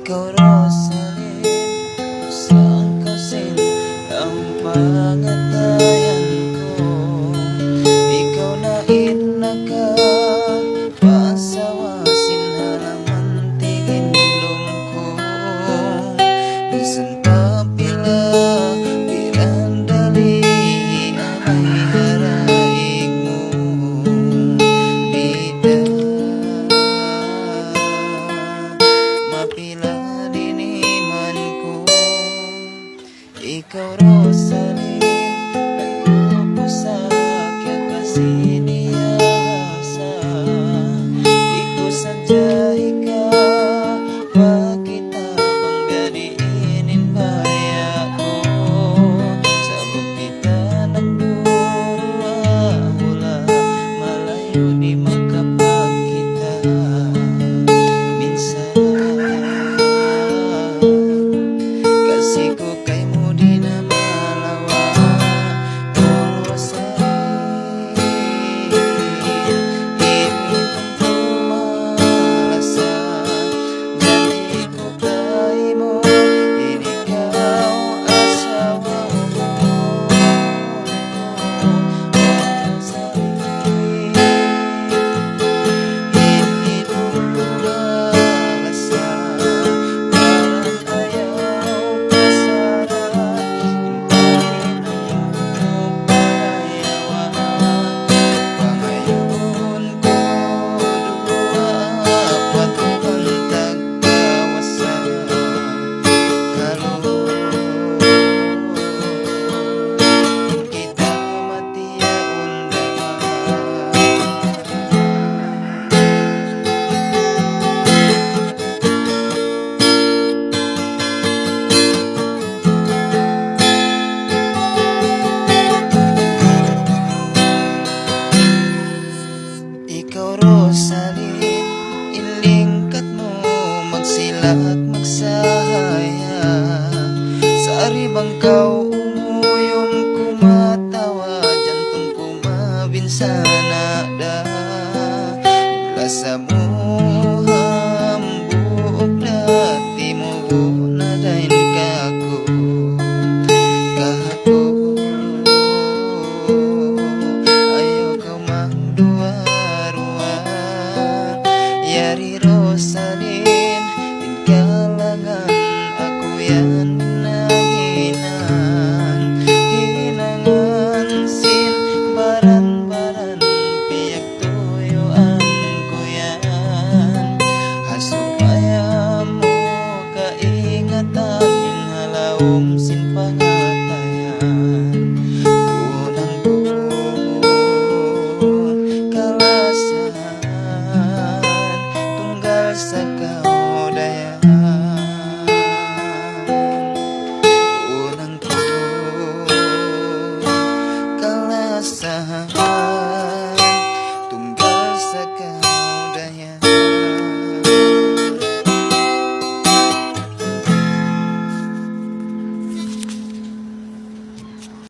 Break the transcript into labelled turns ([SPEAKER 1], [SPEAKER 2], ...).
[SPEAKER 1] Ikaw Rosaline, saan kasin ang pangatayan ko? Ikaw na inakapasawasin halaman tingin lumko. Bisan pa pila pirandali amay haraig mo bida. Mapila diniman ko, ikaw Rosaline, layo ko sa kya kasi niyasa. Di ko sadya ikaw, bakit abang gadiinin baya ko? Sabog kita nagdurua-hula, malayo di makapagkita minsan. Kasi ko kay mo di na malawa, oh Rosaline. Hindi ko malasan, dali ko kay mo, hindi ikaw asawa mo, Rosaline. Hindi ko malasan, parang ayaw ikaw Rosaline, ilingkat mo magsila at magsahaya. Sa aribangkaw umuyong kumatawa, jantong kumabinsana da. Lasa mo hambuk dati mo na dain kako kahako. Ayaw kau magdua-ruan, yari Rosaline, in kalangan ako yan nanginan. Hinangan sin baran-baran, piyak tuyuan ko yan. Hasupaya mo kaingatan, yung halawom sin pangatayan. Kunang ko kalasan, tunggal sa kaudayan. Unang ko kalasan.